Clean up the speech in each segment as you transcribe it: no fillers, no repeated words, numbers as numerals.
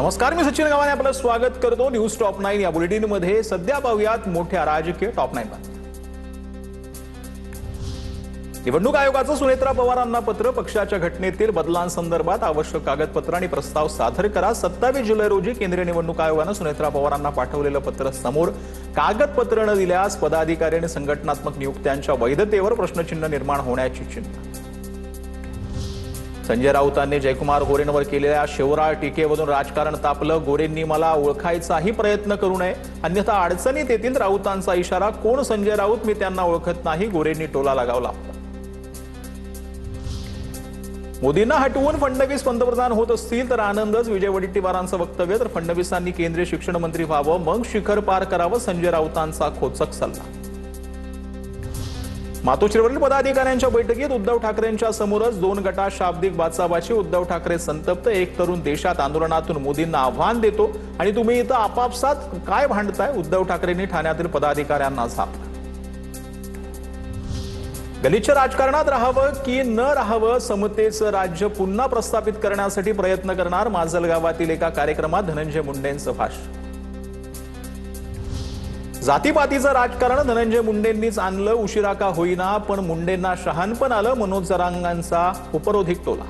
नमस्कार, मी सचिन गावाने आपलं स्वागत करतो न्यूज टॉप 9 या बुलेटिन मध्ये। सध्या पाहूयात मोठ्या राजकीय टॉप 9 बातम्या। निवडणूक आयोगाचं सुनेत्रा पवारांना पत्र। पक्षाच्या घटनेतील बदलांसंदर्भात आवश्यक कागदपत्र आणि प्रस्ताव सादर करा। 27 जुलै रोजी केंद्रीय निवडणूक आयोगाने सुनेत्रा पवारांना पाठवलेलं पत्र समोर कागदपत्र न दिल्यास पदाधिकारी आणि संघटनात्मक नियुक्त्यांच्या वैधतेवर प्रश्नचिन्ह निर्माण होण्याची चिंता। संजय राऊतांनी जयकुमार गोरेंवर केलेल्या शिवराळ टीकेवरून राजकारण तापलं। गोरेंनी मला ओळखायचाही प्रयत्न करू नये, अन्यथा अडचणीत येतील। राऊतांचा इशारा। कोण संजय राऊत? मी त्यांना ओळखत नाही, गोरेंनी टोला लगावला। मोदींना हटवून फडणवीस पंतप्रधान होत असतील तर आनंदच। विजय वडेट्टीवारांचं वक्तव्य। तर फडणवीसांनी केंद्रीय शिक्षण मंत्री व्हावं, मग शिखर पार करावं, संजय राऊतांचा खोचक सल्ला। मातोश्रीवरील पदाधिकाऱ्यांच्या बैठकीत उद्धव ठाकरेंच्या समोरच 2 गटात शाब्दिक बाचाबाची। उद्धव ठाकरे संतप्त। एक तरुण देशात आंदोलनातून मोदींना आव्हान देतो आणि तुम्ही इथं आपापसात काय भांडताय? उद्धव ठाकरेंनी ठाण्यातील पदाधिकाऱ्यांना झापलं। गलिच्छ राजकारणात राहावं की न राहावं, समतेचं राज्य पुन्हा प्रस्थापित करण्यासाठी प्रयत्न करणार। माजलगावातील एका कार्यक्रमात धनंजय मुंडेंचं भाषण। जातीपातीचं राजकारण धनंजय मुंडेंनीच आणलं, उशिरा का होईना पण मुंडेंना शहाणपण आलं। मनोज जरांगांचा उपरोधिक टोला।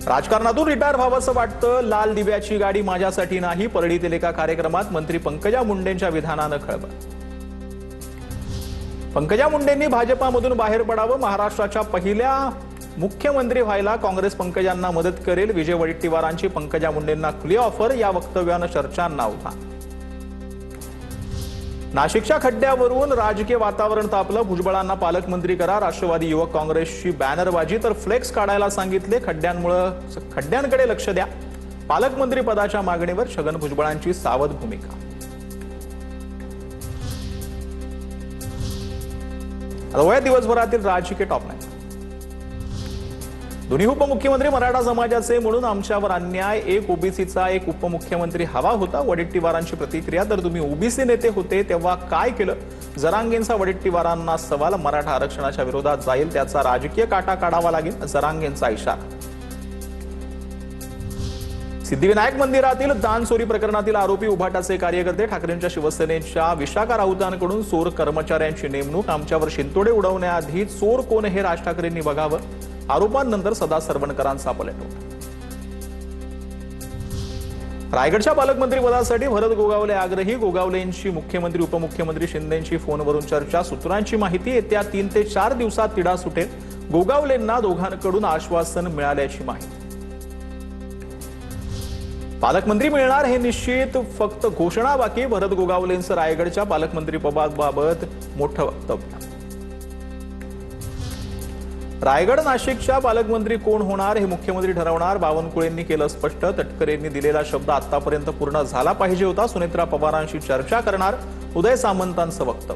राजकारणातून रिटायर व्हावंसं वाटतं, लाल दिव्याची गाडी माझ्यासाठी नाही। परळीतील एका कार्यक्रमात मंत्री पंकजा मुंडेंच्या विधानानं खळबळ। पंकजा मुंडेंनी भाजपामधून बाहेर पडावं, महाराष्ट्राच्या पहिल्या मुख्यमंत्री व्हायला काँग्रेस पंकजांना मदत करेल। विजय वडेट्टीवारांची पंकजा मुंडेंना खुली ऑफर। या वक्तव्यानं चर्चांना उधाण। नाशिकच्या खड्ड्यावरून राजकीय वातावरण तापलं। भुजबळांना पालकमंत्री करा। राष्ट्रवादी युवक काँग्रेसची बॅनरबाजी तर फ्लेक्स काढायला सांगितले। खड्ड्यांकडे लक्ष द्या। पालकमंत्री पदाच्या मागणीवर छगन भुजबळांची सावध भूमिका। आता दिवसभरातील राजकीय टॉप 9। दोन्ही उपमुख्यमंत्री मराठा समाजाचे म्हणून आमच्यावर अन्याय। एक ओबीसीचा एक उपमुख्यमंत्री हवा होता। वडेट्टीवारांची प्रतिक्रिया। तर तुम्ही ओबीसी नेते होते तेव्हा काय केलं? जरांगेंचा वडेट्टीवारांना सवाल। मराठा आरक्षणाच्या विरोधात जाईल त्याचा राजकीय काटा काढावा लागेल, जरांगेंचा इशारा। सिद्धिविनायक मंदिरातील दान चोरी प्रकरणातील आरोपी उभाटाचे कार्यकर्ते। ठाकरेंच्या शिवसेनेच्या विशाखा राऊतांकडून चोर कर्मचाऱ्यांची नेमणूक। आमच्यावर शिंतोडे उडवण्याआधी चोर कोण हे राज ठाकरेंनी बघावं। आरोपांनंतर सदा सरवणकरांचा पलटवार। रायगडच्या पालकमंत्री पदासाठी भरत गोगावले आग्रही। गोगावलेंची मुख्यमंत्री उपमुख्यमंत्री शिंदेंची फोनवरून चर्चा। सूत्रांची माहिती, येत्या 3 ते 4 दिवसात तिढा सुटेल। गोगावलेंना दोघांकडून आश्वासन मिळाल्याची माहिती। पालकमंत्री मिळणार हे निश्चित, फक्त घोषणा बाकी। भरत गोगावलेंचं रायगडच्या पालकमंत्री पदाबाबत मोठं वक्तव्य। रायगड नाशिकच्या पालकमंत्री कोण होणार हे मुख्यमंत्री ठरवणार। बावनकुळेंनी केलं स्पष्ट। तटकरेंनी दिलेला शब्द आतापर्यंत पूर्ण झाला पाहिजे होता। सुनेत्रा पवारांशी चर्चा करणार। उदय सामंतांचं वक्तव्य।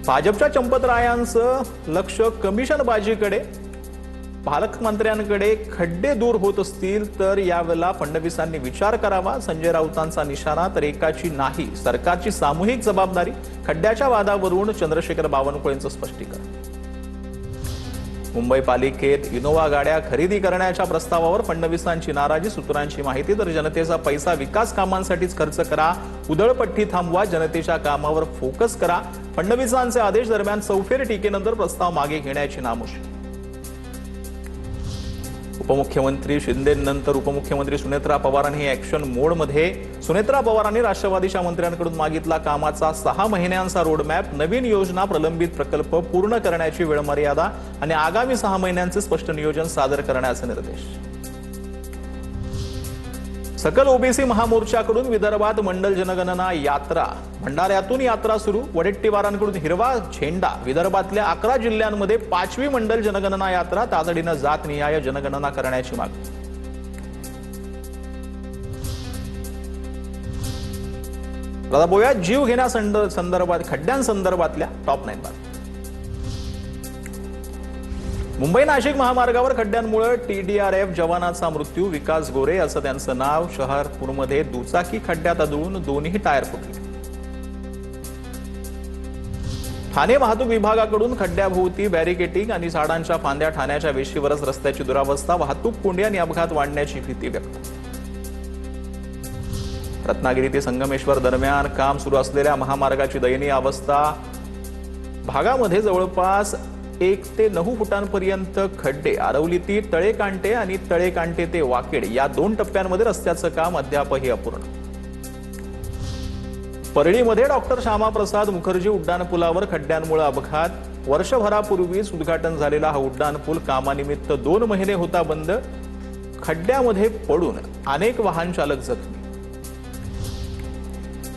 भाजपच्या चंपतरायांचं लक्ष कमिशनबाजीकडे। पालकमंत्र्यांकडे खड्डे दूर होत असतील तर यावेळेला फडणवीसांनी विचार करावा। संजय राऊतांचा निशाणा। तर एकाची नाही, सरकारची सामूहिक जबाबदारी। खड्ड्याच्या वादावरून चंद्रशेखर बावनकुळेंचं स्पष्टीकरण। मुंबई पालिकेत इनोव्हा गाड्या खरेदी करण्याच्या प्रस्तावावर फडणवीसांची नाराजी। सूत्रांची माहिती, तर जनतेचा पैसा विकास कामांसाठीच खर्च करा। उधळपट्टी थांबवा, जनतेच्या कामावर फोकस करा। फडणवीसांचे आदेश। दरम्यान चौफेर टीकेनंतर प्रस्ताव मागे घेण्याची नामुष्की। उपमुख्यमंत्री शिंदेनंतर उपमुख्यमंत्री सुनेत्रा पवारांनी ऍक्शन मोडमध्ये। सुनेत्रा पवारांनी राष्ट्रवादीच्या मंत्र्यांकडून मागितला कामाचा 6 महिन्यांचा रोडमॅप। नवीन योजना, प्रलंबित प्रकल्प पूर्ण करण्याची वेळ मर्यादा आणि आगामी 6 महिन्यांचे स्पष्ट नियोजन सादर करण्याचे निर्देश। सकल ओबीसी महामोर्चाकडून विदर्भात मंडल जनगणना यात्रा। भंडाऱ्यातून यात्रा सुरू। वडेट्टीवारांकडून हिरवा झेंडा। विदर्भातल्या 11 जिल्ह्यांमध्ये 5वी मंडल जनगणना यात्रा। तातडीनं जातनिहाय जनगणना करण्याची मागणी। आता बोया जीव घेण्यासंदर्भात खड्ड्यांसंदर्भातल्या टॉप 9 बातम्या। मुंबई नाशिक महामार्गावर खड्ड्यांमुळे TDRF जवानाचा मृत्यू। विकास गोरे असं त्यांचं नाव। शहरपूरमध्ये दुचाकी खड्ड्यात अडवून दोन्ही टायर फुटले। ठाणे वाहतूक विभागाकडून खड्ड्याभोवती बॅरिकेटिंग आणि झाडांच्या फांद्या ठाण्याच्या वेशीवरच रस्त्याची दुरावस्था, वाहतूक कोंडी आणि अपघात वाढण्याची भीती व्यक्त. रत्नागिरी ते संगमेश्वर दरम्यान काम सुरू असलेल्या महामार्गाची दयनीय अवस्था. भागामध्ये जवळपास 1 ते 9 फुटांपर्यंत खड्डे. आरवलीतील तळेकांटे आणि तळेकांटे ते वाकेड या 2 टप्प्यांमध्ये रस्त्याचं काम अद्यापही अपूर्ण. परळीमध्ये डॉक्टर श्यामाप्रसाद मुखर्जी उड्डाणपुलावर खड्ड्यांमुळे अपघात. वर्षभरापूर्वीच उद्घाटन झालेला हा उड्डाणपूल कामानिमित्त 2 महिने होता बंद. खड्ड्यामध्ये पडून अनेक वाहन चालक जखमी.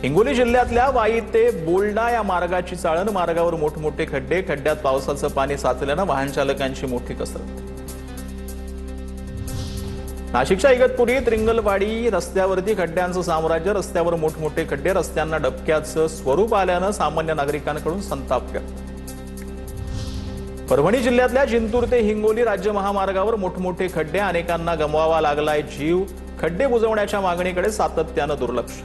हिंगोली जिल्ह्यातल्या वाई ते बोल्डा या मार्गाची चाळण. मार्गावर मोठमोठे खड्डे. खड्ड्यात पावसाचं पाणी साचल्यानं वाहन चालकांची मोठी कसरत. नाशिकच्या इगतपुरीत रिंगलवाडी रस्त्यावरती खड्ड्यांचं साम्राज्य. रस्त्यावर मोठमोठे खड्डे. रस्त्यांना डबक्याचं स्वरूप आल्यानं सामान्य नागरिकांकडून संताप व्यक्त. परभणी जिल्ह्यातल्या जिंतूर ते हिंगोली राज्य महामार्गावर मोठमोठे खड्डे. अनेकांना गमवावा लागलाय जीव. खड्डे बुजवण्याच्या मागणीकडे सातत्यानं दुर्लक्ष.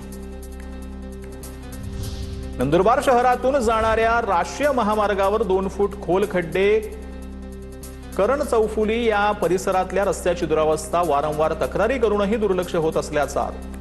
नंदुरबार शहरातून जाणाऱ्या राष्ट्रीय महामार्गावर 2 फूट खोल खड्डे. करण चौफुली या परिसरातल्या रस्त्याची दुरावस्था. वारंवार तक्रारी करूनही दुर्लक्ष होत असल्याचा आरोप.